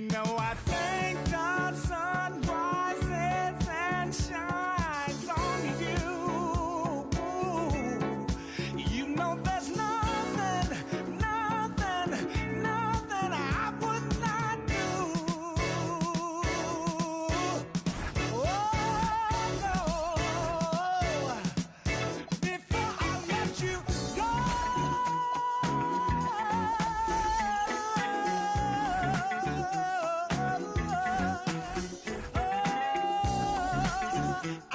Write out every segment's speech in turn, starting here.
know I think the sun rises and shines on you. You know there's nothing I would not do. Oh, no. Before I let you go, I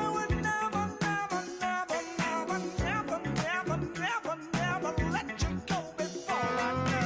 would never let you go before I go.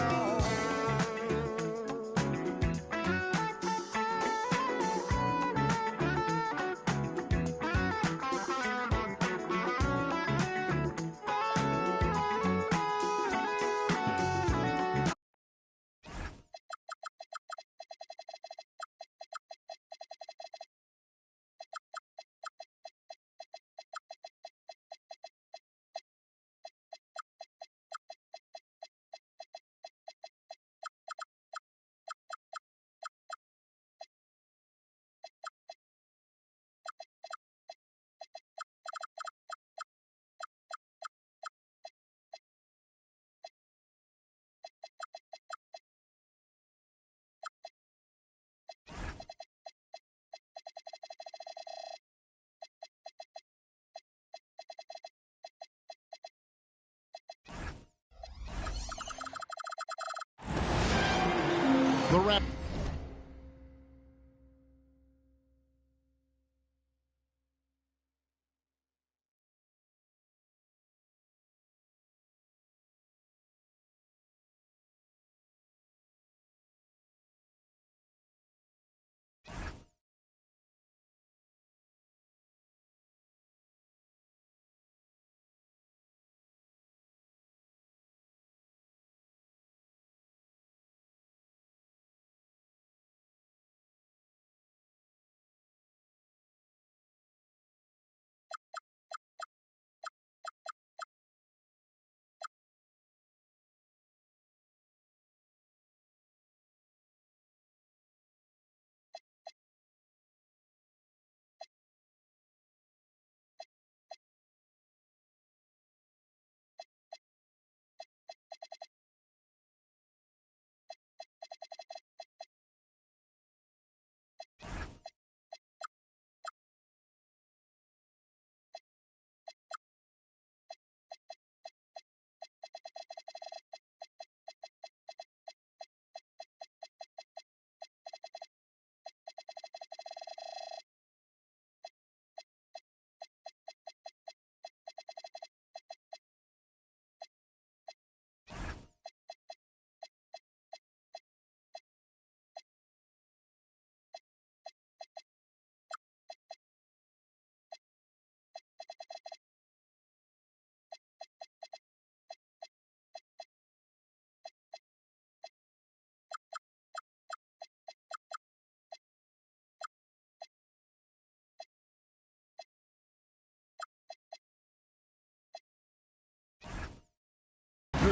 The rep.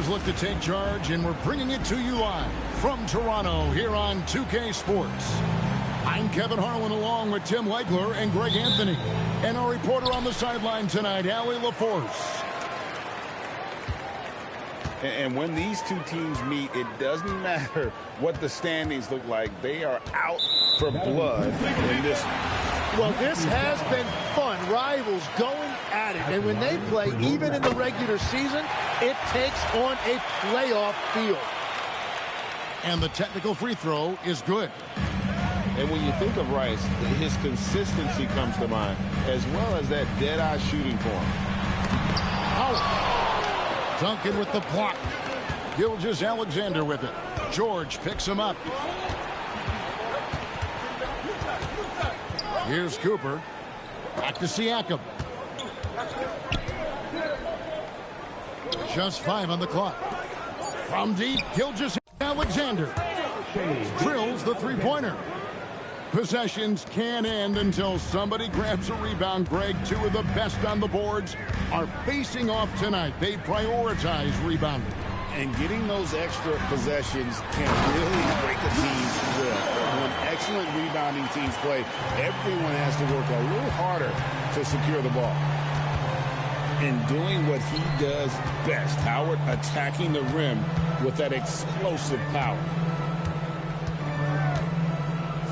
Look to take charge, and we're bringing it to you live from Toronto here on 2K Sports. I'm Kevin Harlan along with Tim Legler and Greg Anthony, and our reporter on the sideline tonight, Allie LaForce. And when these two teams meet, it doesn't matter what the standings look like. They are out for blood in this. Well, this has been fun. Rivals going at it. And when they play, even in the regular season, it takes on a playoff feel. And the technical free throw is good. And when you think of Rice, his consistency comes to mind, as well as that dead-eye shooting form. Oh. Duncan with the block. Gilgeous-Alexander with it. George picks him up. Here's Cooper. Back to Siakam. Just 5 on the clock. From deep, Gilgeous-Alexander drills the three-pointer. Possessions can't end until somebody grabs a rebound. Greg, two of the best on the boards are facing off tonight. They prioritize rebounding. And getting those extra possessions can really break a team's will. teams play, everyone has to work a little harder to secure the ball. And doing what he does best, Howard attacking the rim with that explosive power.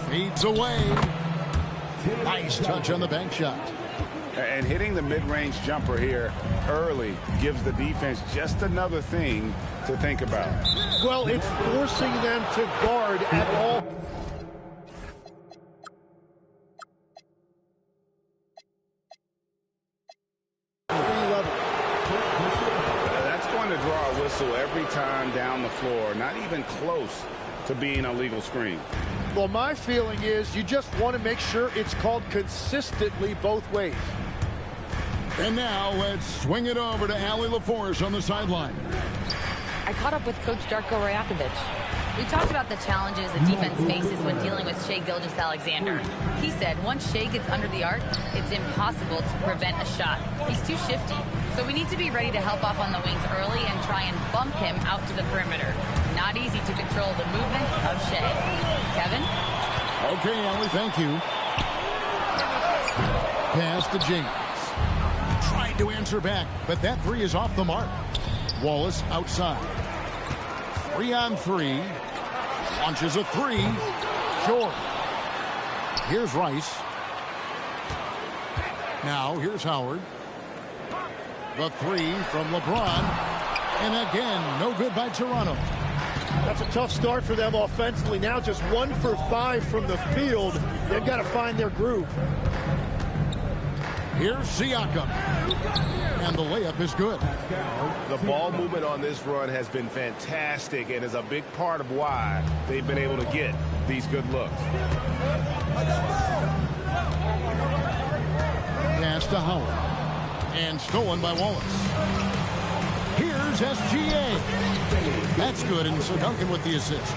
Feeds away. Nice touch on the bank shot. And hitting the mid-range jumper here early gives the defense just another thing to think about. Well, it's forcing them to guard at all. That's going to draw a whistle every time down the floor. Not even close to being a legal screen. Well, my feeling is you just want to make sure it's called consistently both ways. And now let's swing it over to Allie LaForce on the sideline. I caught up with Coach Darko Rajakovic. We talked about the challenges the defense faces when dealing with Shai Gilgeous-Alexander. He said once Shai gets under the arc, it's impossible to prevent a shot. He's too shifty. So we need to be ready to help off on the wings early and try and bump him out to the perimeter. Not easy to control the movements of Shai. Kevin? Okay, Allie, thank you. Pass to James. Tried to answer back, but that three is off the mark. Wallace outside. 3-on-3. Launches a three. Short. Here's Rice. Now here's Howard. The three from LeBron. And again, no good by Toronto. That's a tough start for them offensively. Now just 1 for 5 from the field. They've got to find their groove. Here's Siakam. And the layup is good. The ball movement on this run has been fantastic and is a big part of why they've been able to get these good looks. Pass to Howard. And stolen by Wallace. Here's SGA. That's good, and so Duncan with the assist.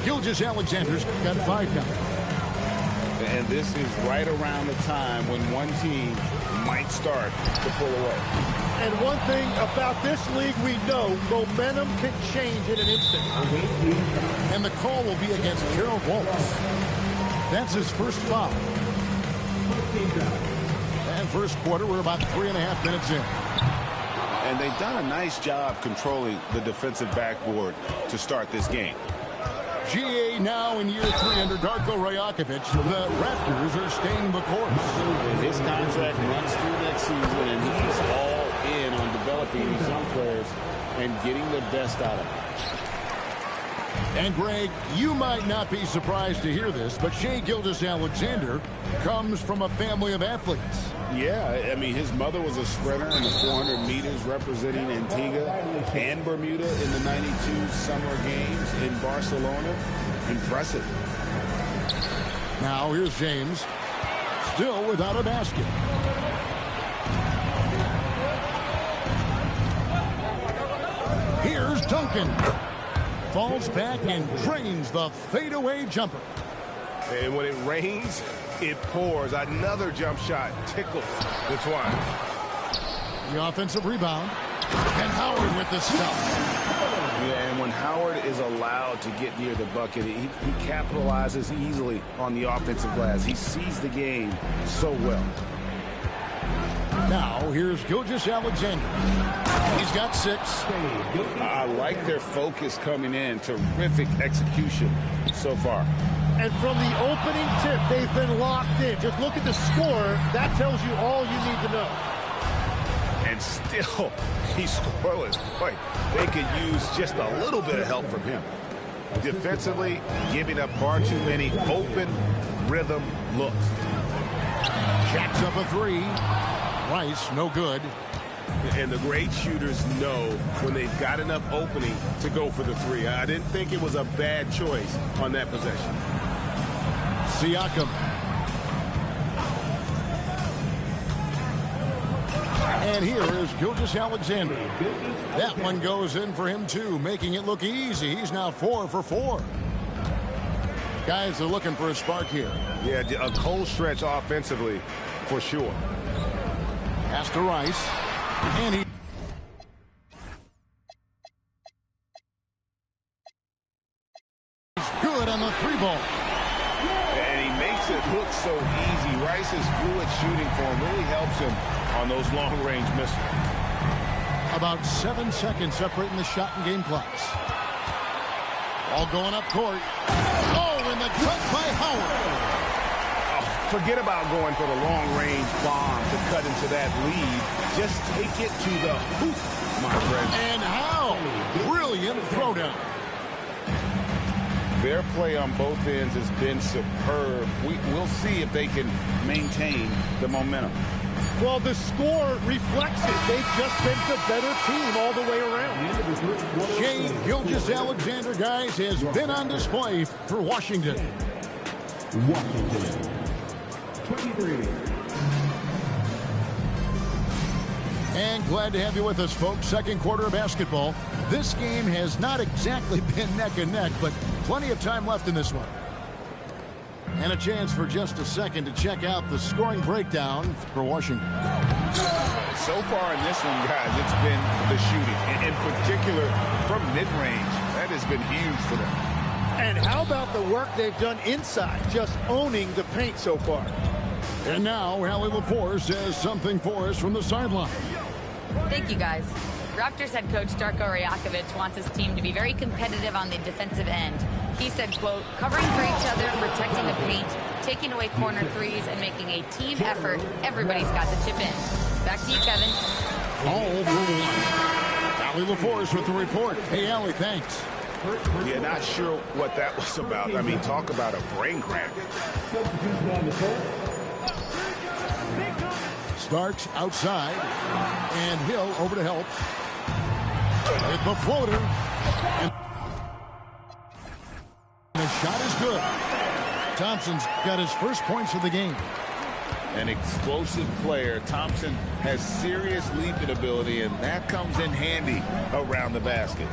Gilgeous-Alexander's got 5 now. And this is right around the time when one team might start to pull away. And one thing about this league we know, momentum can change in an instant. And the call will be against Gerald Wallace. That's his first foul. And first quarter, we're about 3.5 minutes in. And they've done a nice job controlling the defensive backboard to start this game. GA now in year 3 under Darko Rajakovic. The Raptors are staying the course. His contract runs through next season, and he's all in on developing these young players and getting the best out of them. And Greg, you might not be surprised to hear this, but Shai Gilgeous-Alexander comes from a family of athletes. Yeah, I mean, his mother was a sprinter in the 400 meters representing Antigua and Bermuda in the 92 Summer Games in Barcelona. Impressive. Now here's James, still without a basket. Here's Duncan. Falls back and drains the fadeaway jumper. And when it rains, it pours. Another jump shot tickles the twine. The offensive rebound. And Howard with the stuff. Yeah, and when Howard is allowed to get near the bucket, he capitalizes easily on the offensive glass. He sees the game so well. Now, here's Gilgeous-Alexander. He's got 6. I like their focus coming in. Terrific execution so far. And from the opening tip, they've been locked in. Just look at the score. That tells you all you need to know. And still, he's scoreless. Boy, they could use just a little bit of help from him. Defensively, giving up far too many open rhythm looks. Jacks up a 3. Rice, no good. And the great shooters know when they've got enough opening to go for the 3. I didn't think it was a bad choice on that possession. Siakam. And here is Gilgeous-Alexander. That one goes in for him, too, making it look easy. He's now 4 for 4. Guys are looking for a spark here. Yeah, a cold stretch offensively for sure. Pass to Rice. And he... Good on the 3 ball. And he makes it look so easy. Rice's fluid shooting form really helps him on those long-range missiles. About 7 seconds separating the shot and game clocks. All going up court. Oh, and the cut by Howard. Forget about going for the long-range bomb to cut into that lead. Just take it to the hoop, my friend. And how? Brilliant throwdown. Their play on both ends has been superb. We'll see if they can maintain the momentum. Well, the score reflects it. They've just been the better team all the way around. Shai Gilgeous-Alexander, guys, has been on display for Washington. Washington, 23. And glad to have you with us, folks. Second quarter of basketball. This game has not exactly been neck and neck, but plenty of time left in this one. And a chance for just a second to check out the scoring breakdown for Washington. So far in this one, guys, it's been the shooting. In particular, from mid-range. That has been huge for them. And how about the work they've done inside, just owning the paint so far? And now, Allie LaForce has something for us from the sideline. Thank you, guys. Raptors head coach Darko Rajakovic wants his team to be very competitive on the defensive end. He said, quote, covering for each other, protecting the paint, taking away corner threes, and making a team effort. Everybody's got to chip in. Back to you, Kevin. All for one. Allie LaForce with the report. Hey, Allie, thanks. Yeah, not sure what that was about. I mean, talk about a brain cramp. Starks outside, and Hill over to help. With the floater. And the shot is good. Thompson's got his first points of the game. An explosive player. Thompson has serious leaping ability, and that comes in handy around the basket.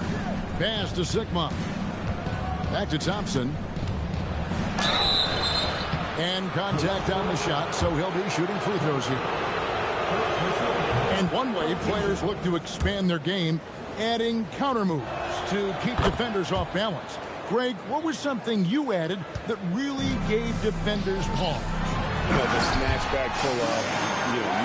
Pass to Sigma. Back to Thompson. And contact on the shot, so he'll be shooting free throws here. And one way players look to expand their game, adding counter moves to keep defenders off balance. Greg, what was something you added that really gave defenders pause? You know, the snatchback pull-up,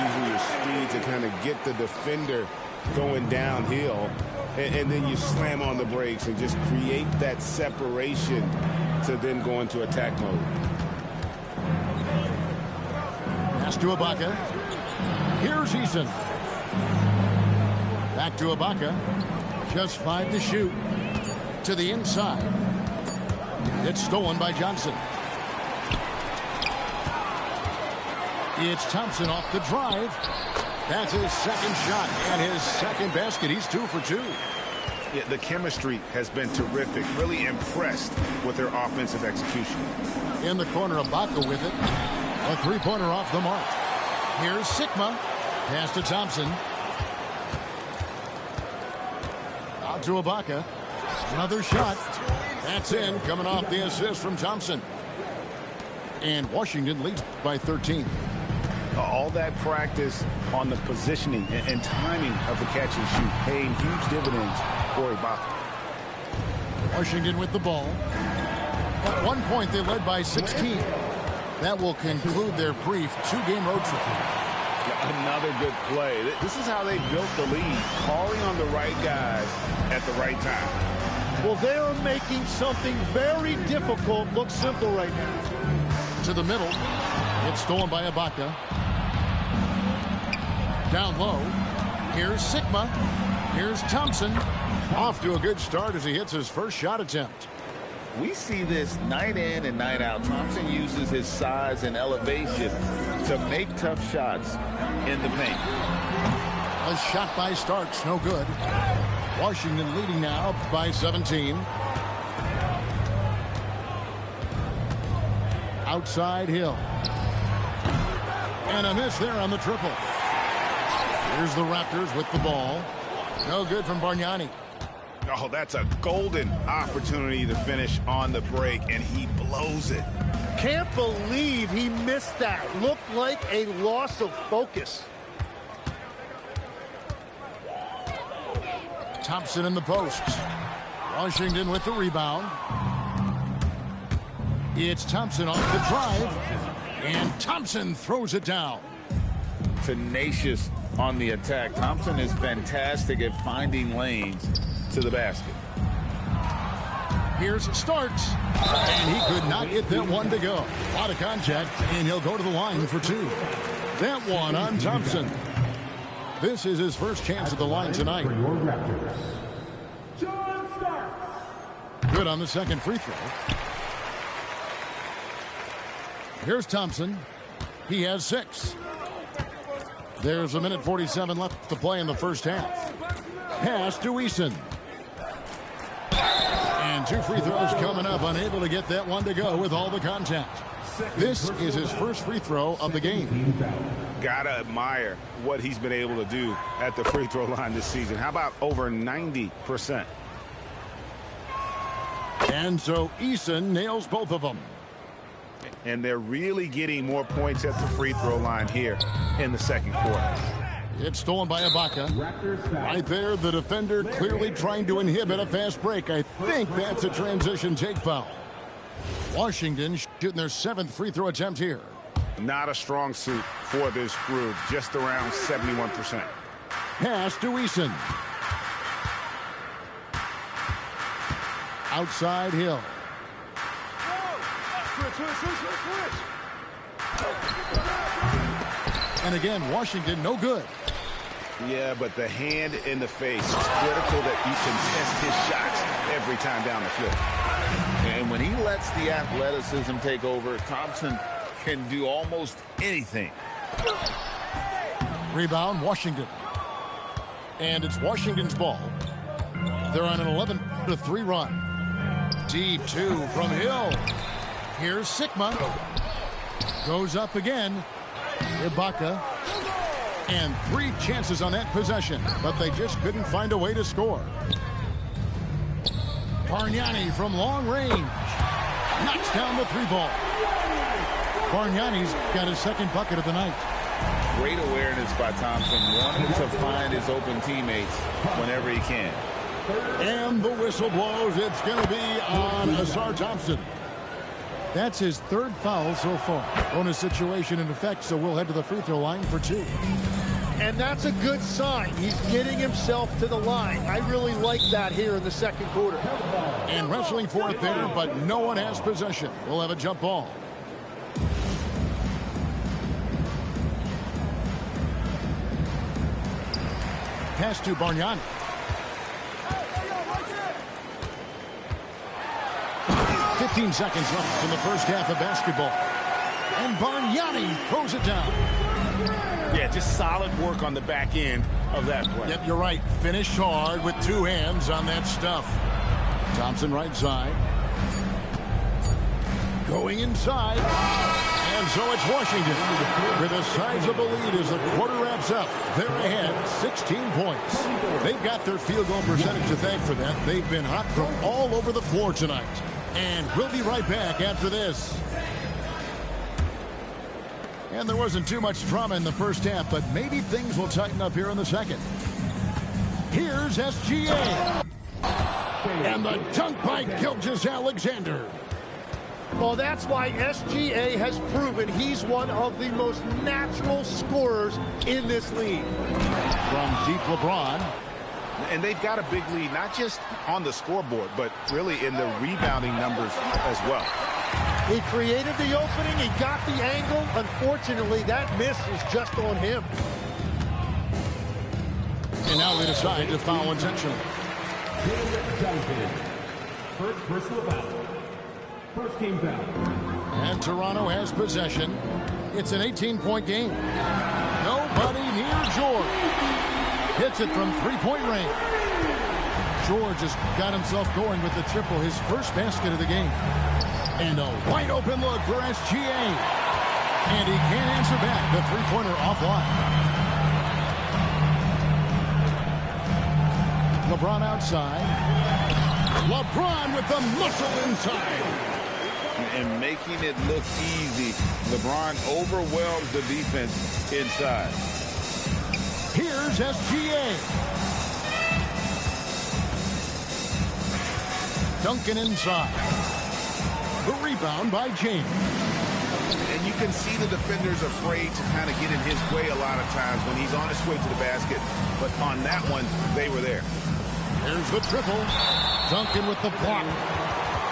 using your speed to kind of get the defender going downhill, and then you slam on the brakes and just create that separation to then go into attack mode. Pass to Ibaka. Here's Eason. Back to Ibaka. Just 5 to shoot. To the inside. It's stolen by Johnson. It's Thompson off the drive. That's his second shot and his second basket. He's 2 for 2. Yeah, the chemistry has been terrific. Really impressed with their offensive execution. In the corner, Ibaka with it. A three-pointer off the mark. Here's Sigma. Pass to Thompson. Out to Ibaka. Another shot. That's in, coming off the assist from Thompson. And Washington leads by 13. All that practice on the positioning and timing of the catch and shoot paying huge dividends for Ibaka. Washington with the ball. At one point, they led by 16. That will conclude their brief 2-game road trip. Another good play. This is how they built the lead, calling on the right guys at the right time. Well, they are making something very difficult look simple right now. To the middle. It's stolen by Ibaka. Down low. Here's Sigma. Here's Thompson. Off to a good start as he hits his first shot attempt. We see this night in and night out. Thompson uses his size and elevation to make tough shots in the paint. A shot by Starks, no good. Washington leading now by 17. Outside Hill. And a miss there on the triple. Here's the Raptors with the ball. No good from Bargnani. Oh, that's a golden opportunity to finish on the break, and he blows it. Can't believe he missed that. Looked like a loss of focus. Thompson in the post. Washington with the rebound. It's Thompson off the drive, and Thompson throws it down. Tenacious on the attack. Thompson is fantastic at finding lanes to the basket. Here's Starks, and he could not get that one to go. A lot of contact, and he'll go to the line for two. That one on Thompson. This is his first chance at the line tonight. Good on the second free throw. Here's Thompson. He has 6. There's a minute 47 left to play in the first half. Pass to Eason. And 2 free throws coming up, unable to get that one to go with all the contact. This is his first free throw of the game. Gotta admire what he's been able to do at the free throw line this season. How about over 90%? And so Eason nails both of them. And they're really getting more points at the free throw line here in the second quarter. It's stolen by Ibaka. Right there, the defender clearly trying to inhibit a fast break. I think that's a transition take foul. Washington shooting their 7th free throw attempt here. Not a strong suit for this group, just around 71%. Pass to Eason. Outside Hill. And again, Washington no good. Yeah, but the hand in the face is critical that you can test his shots every time down the field. And when he lets the athleticism take over, Thompson can do almost anything. Rebound, Washington. And it's Washington's ball. They're on an 11-3 run. Deep 2 from Hill. Here's Sigma. Goes up again. Ibaka. And 3 chances on that possession, but they just couldn't find a way to score. Bargnani from long range. Knocks down the 3 ball. Bargnani's got his 2nd bucket of the night. Great awareness by Thompson, wanting to find his open teammates whenever he can. And the whistle blows. It's going to be on Ausar Thompson. That's his 3rd foul so far. Bonus situation in effect, so we'll head to the free throw line for 2. And that's a good sign. He's getting himself to the line. I really like that here in the second quarter. And wrestling for it there, but no one has possession. We'll have a jump ball. Pass to Bargnani. "15 seconds left in the first half of basketball. And Bargnani throws it down. Yeah, just solid work on the back end of that play. Yep, you're right. Finish hard with 2 hands on that stuff. Thompson right side. Going inside. And so it's Washington with a sizable lead as the quarter wraps up. They're ahead 16 points. They've got their field goal percentage to thank for that. They've been hot from all over the floor tonight. And we'll be right back after this. And there wasn't too much drama in the first half, but maybe things will tighten up here in the second. Here's SGA. And the dunk by Gilgeous-Alexander. Well, that's why SGA has proven he's one of the most natural scorers in this league. From deep, LeBron. And they've got a big lead, not just on the scoreboard, but really in the rebounding numbers as well. He created the opening. He got the angle. Unfortunately, that miss was just on him. And now they decide to foul intentionally. First personal foul. First team foul. And Toronto has possession. It's an 18-point game. Nobody near George. Hits it from 3-point range. George has got himself going with the triple, his first basket of the game. And a wide open look for SGA. And he can't answer back. The 3-pointer offline. LeBron outside. LeBron with the muscle inside. And making it look easy. LeBron overwhelms the defense inside. Here's SGA. Duncan inside. The rebound by James. And you can see the defenders afraid to kind of get in his way a lot of times when he's on his way to the basket. But on that one, they were there. Here's the triple. Duncan with the block.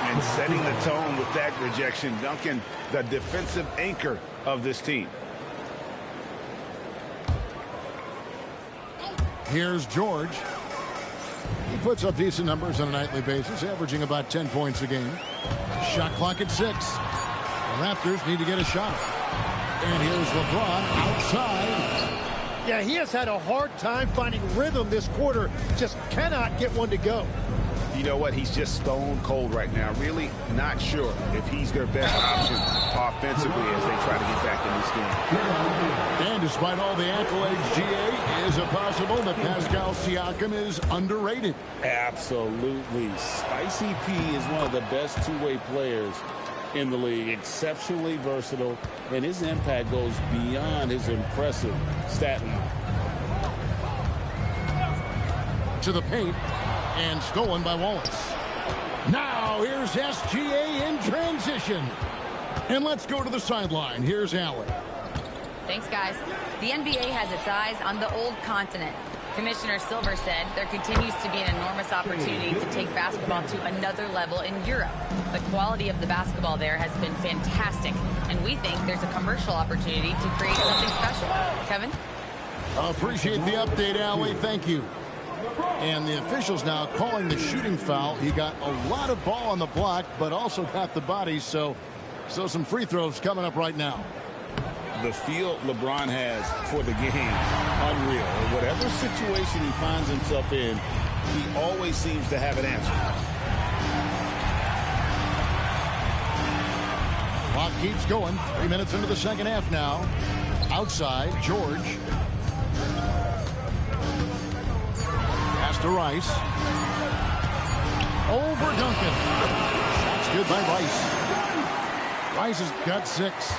And setting the tone with that rejection. Duncan, the defensive anchor of this team. Here's George. He puts up decent numbers on a nightly basis, averaging about 10 points a game. Shot clock at 6. The Raptors need to get a shot. And here's LeBron outside. Yeah, he has had a hard time finding rhythm this quarter. Just cannot get one to go. You know what? He's just stone cold right now. Really not sure if he's their best option offensively as they try to get back in this game. And despite all the accolades, GA, is it possible that Pascal Siakam is underrated? Absolutely. Spicy P is one of the best two-way players in the league. Exceptionally versatile, and his impact goes beyond his impressive stat line. To the paint. And stolen by Wallace. Now here's SGA in transition. And let's go to the sideline. Here's Allen. Thanks, guys. The NBA has its eyes on the old continent. Commissioner Silver said there continues to be an enormous opportunity to take basketball to another level in Europe. The quality of the basketball there has been fantastic, and we think there's a commercial opportunity to create something special. Kevin? Appreciate the update, Allie. Thank you. And the officials now calling the shooting foul. He got a lot of ball on the block, but also got the body, so some free throws coming up right now. The feel LeBron has for the game, unreal. Whatever situation he finds himself in, he always seems to have an answer. Clock keeps going. 3 minutes into the second half now. Outside, George. Pass to Rice. Over Duncan. That's good by Rice. Rice has got 6.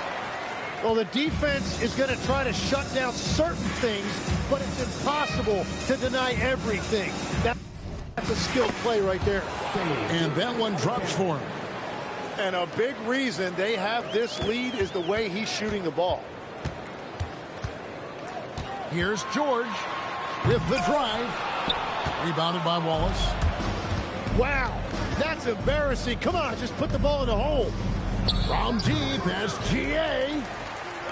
Well, the defense is going to try to shut down certain things, but it's impossible to deny everything. That's a skilled play right there. And that one drops for him. And a big reason they have this lead is the way he's shooting the ball. Here's George with the drive. Rebounded by Wallace. Wow, that's embarrassing. Come on, just put the ball in the hole. From deep, SGA.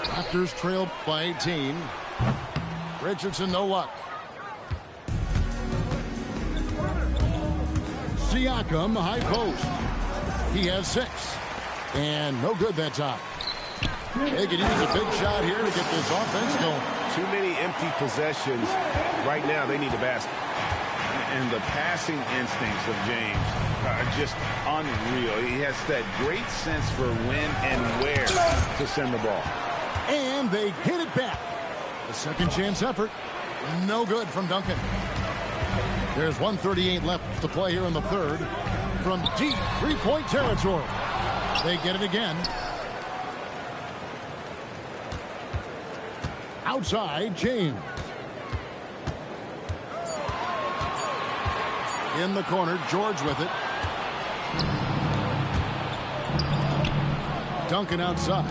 Raptors trailed by 18. Richardson, no luck. Siakam, high post. He has 6. And no good that time. They could use a big shot here to get this offense going. Too many empty possessions. Right now, they need a basket. And the passing instincts of James are just unreal. He has that great sense for when and where to send the ball. And they get it back. A second chance effort. No good from Duncan. There's 1:38 left to play here in the third. From deep three-point territory. They get it again. Outside, James. In the corner, George with it. Duncan outside.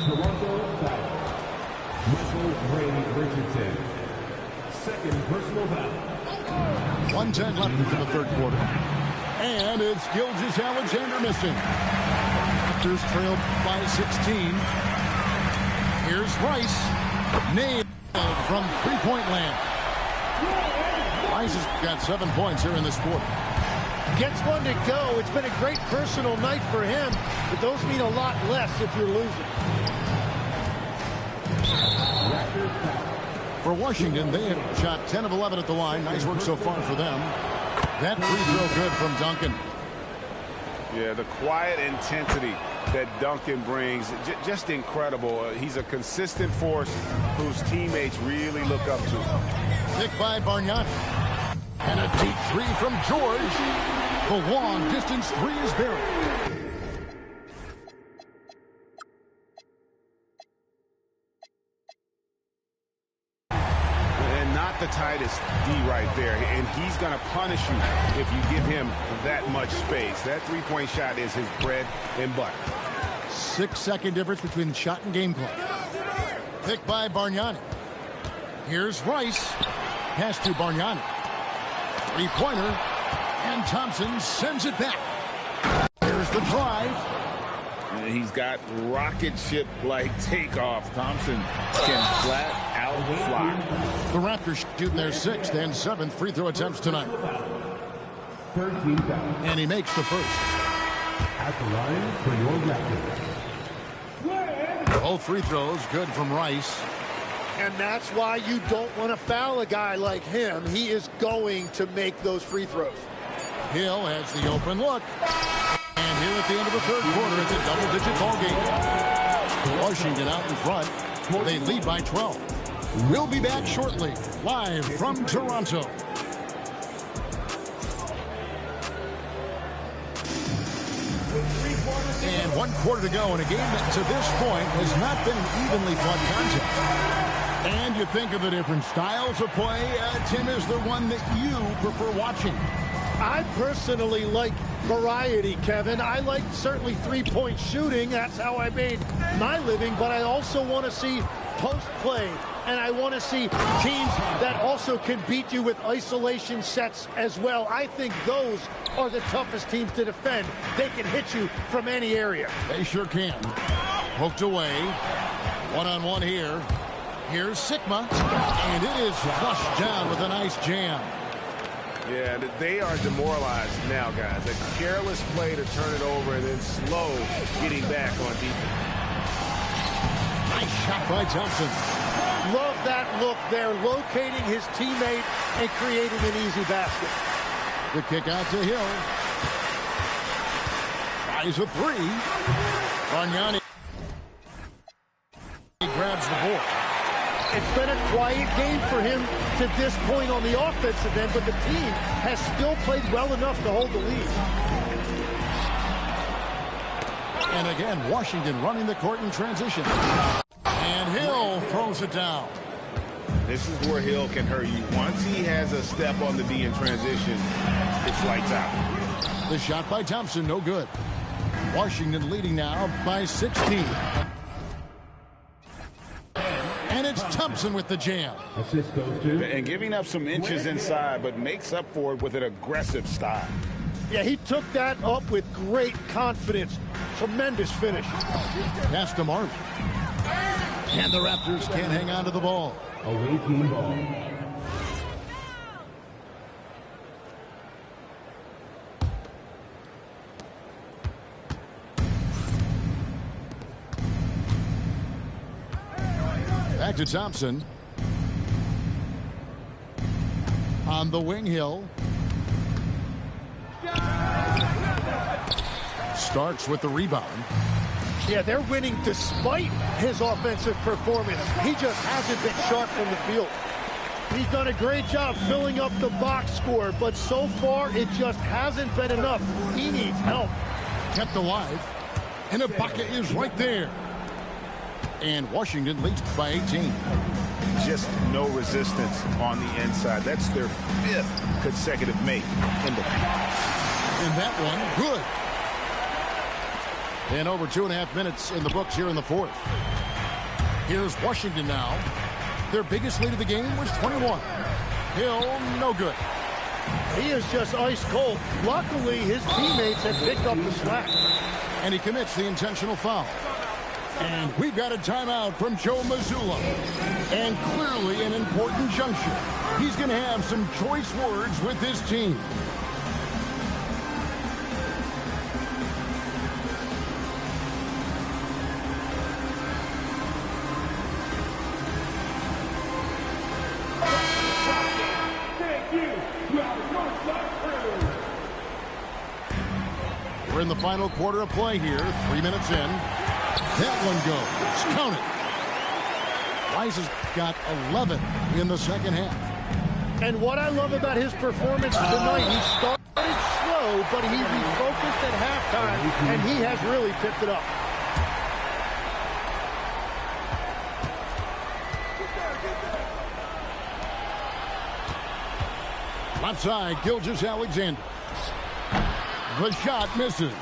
Toronto foul. Michael Ray Richardson. Second personal foul. 1:10 left in the third quarter. And it's Gilgeous-Alexander missing. Raptors trailed by 16. Here's Rice. Nailed from three-point land. Rice has got 7 points here in this quarter. Gets one to go. It's been a great personal night for him, but those mean a lot less if you're losing. For Washington, they have shot 10 of 11 at the line. Nice work so far for them. That free throw good from Duncan. Yeah, the quiet intensity that Duncan brings, just incredible. He's a consistent force whose teammates really look up to. Pick by Bargnani. And a deep three from George. The long distance three is buried. the tightest D right there, and he's going to punish you if you give him that much space. That three-point shot is his bread and butter. 6-second difference between the shot and game clock. Picked by Bargnani. Here's Rice. Pass to Bargnani. Three-pointer. And Thompson sends it back. Here's the drive. And he's got rocket ship-like takeoff. Thompson can flat out fly. The Raptors shooting their 6th and 7th free throw attempts tonight. 13 fouls. And he makes the first. At the line for your Raptors. Both free throws good from Rice. And that's why you don't want to foul a guy like him. He is going to make those free throws. Hill has the open look. And here at the end of the third quarter, it's a double-digit ball game. Washington out in front. They lead by 12. We'll be back shortly, live from Toronto. And 1 quarter to go in a game that to this point has not been an evenly fought contest. And you think of the different styles of play, Tim, is there one that you prefer watching? I personally like variety, Kevin. I like certainly three-point shooting. That's how I made my living. But I also want to see post play. And I want to see teams that also can beat you with isolation sets as well. I think those are the toughest teams to defend. They can hit you from any area. They sure can. Poked away. One-on-one here. Here's Sikma. And it is flushed down with a nice jam. Yeah, they are demoralized now, guys. A careless play to turn it over and then slow getting back on defense. Nice shot by Thompson. Love that look there, locating his teammate and creating an easy basket. The kick out to Hill. Tries a three. Bargnani grabs the board. It's been a quiet game for him to this point on the offensive end, but the team has still played well enough to hold the lead. And again, Washington running the court in transition. And Hill throws it down. This is where Hill can hurt you. Once he has a step on the D in transition, it's lights out. The shot by Thompson, no good. Washington leading now by 16. And it's Thompson with the jam. Assist goes to. And giving up some inches inside, but makes up for it with an aggressive style. Yeah, he took that up with great confidence. Tremendous finish. Pass to Martin. And the Raptors can't hang on to the ball. Away team ball. Back to Thompson. On the wing, Hill. Starks with the rebound. Yeah, they're winning despite his offensive performance. He just hasn't been sharp from the field. He's done a great job filling up the box score, but so far it just hasn't been enough. He needs help. Kept alive. And Ibaka is right there. And Washington leads by 18. Just no resistance on the inside. That's their 5th consecutive make in the paint. And that one, good. And over 2.5 minutes in the books here in the fourth. Here's Washington now. Their biggest lead of the game was 21. Hill, no good. He is just ice cold. Luckily, his teammates have picked up the slack. And he commits the intentional foul. And we've got a timeout from Joe Mazzulla. And clearly an important juncture. He's going to have some choice words with his team. We're in the final quarter of play here. 3 minutes in. That one goes. Count it. Rice has got 11 in the second half. And what I love about his performance tonight, he started slow, but he refocused at halftime, and he has really picked it up. Left side, Gilgeous-Alexander. The shot misses.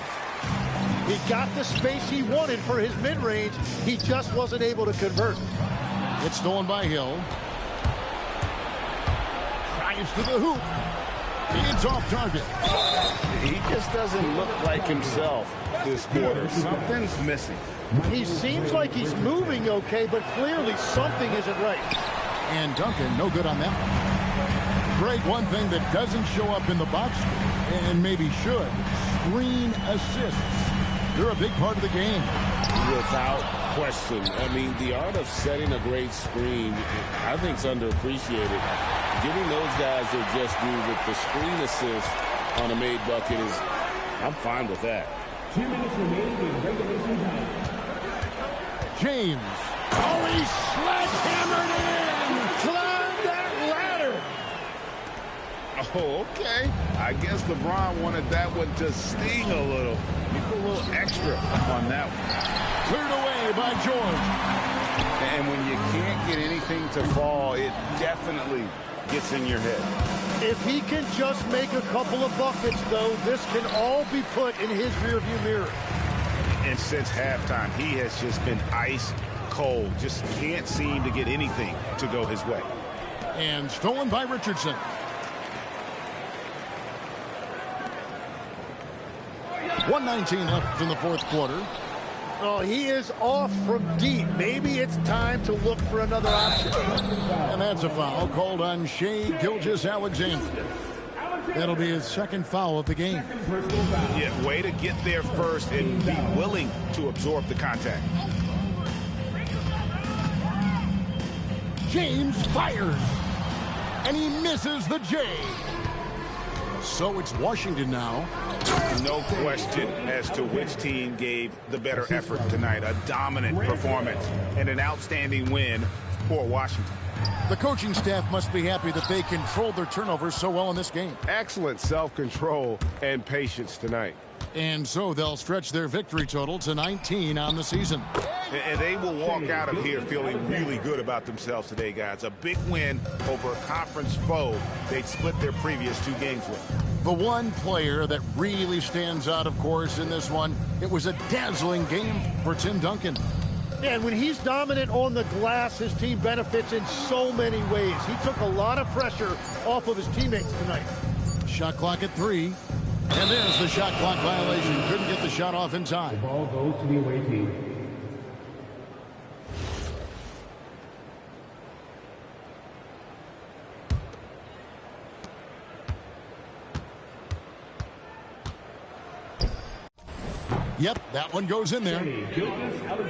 He got the space he wanted for his mid-range. He just wasn't able to convert. It's stolen by Hill. Drives to the hoop. It's off target. He just doesn't look like himself this quarter. Something's missing. He seems like he's moving okay, but clearly something isn't right. And Duncan, no good on that one. Greg, one thing that doesn't show up in the box score, and maybe should, screen assists. They're a big part of the game. Without question. I mean, the art of setting a great screen, I think, is underappreciated. Giving those guys their just due with the screen assist on a made bucket is, I'm fine with that. 2 minutes remaining in regulation time. James. Oh, he sledgehammered in! Climb that ladder! Oh, okay. I guess LeBron wanted that one to sting a little. He put a little extra on that one. Cleared away by George. And when you can't get anything to fall, it definitely gets in your head. If he can just make a couple of buckets, though, this can all be put in his rearview mirror. And since halftime, he has just been ice cold. Just can't seem to get anything to go his way. And stolen by Richardson. .119 left in the fourth quarter. Oh, he is off from deep. Maybe it's time to look for another option. And that's a foul called on Shai Gilgeous-Alexander. That'll be his second foul of the game. Yeah, way to get there first and be willing to absorb the contact. James fires. And he misses the J. So it's Washington now. No question as to which team gave the better effort tonight. A dominant performance and an outstanding win for Washington. The coaching staff must be happy that they controlled their turnovers so well in this game. Excellent self-control and patience tonight. And so they'll stretch their victory total to 19 on the season. And they will walk out of here feeling really good about themselves today, guys. A big win over a conference foe they'd split their previous 2 games with. The one player that really stands out, of course, in this one, it was a dazzling game for Tim Duncan. And when he's dominant on the glass, his team benefits in so many ways. He took a lot of pressure off of his teammates tonight. Shot clock at 3. And there's the shot clock violation. Couldn't get the shot off in time. The ball goes to the away team. Yep, that one goes in there.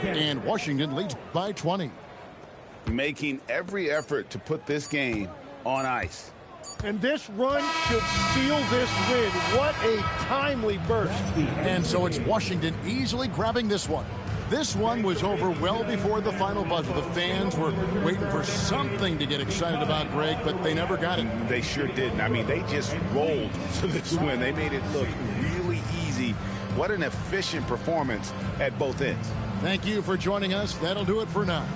And Washington leads by 20. Making every effort to put this game on ice. And this run should seal this win. What a timely burst. And so it's Washington easily grabbing this one. This one was over well before the final buzzer. The fans were waiting for something to get excited about, Greg, but they never got it. They sure didn't. I mean, they just rolled to this win. They made it look really easy. What an efficient performance at both ends. Thank you for joining us. That'll do it for now.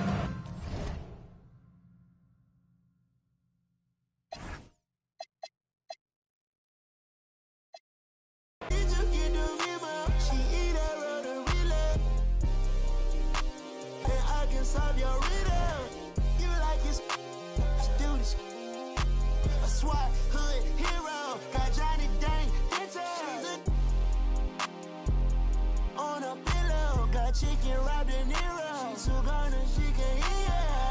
Chicken wrapped in Nero. She's so gonna, she can eat it.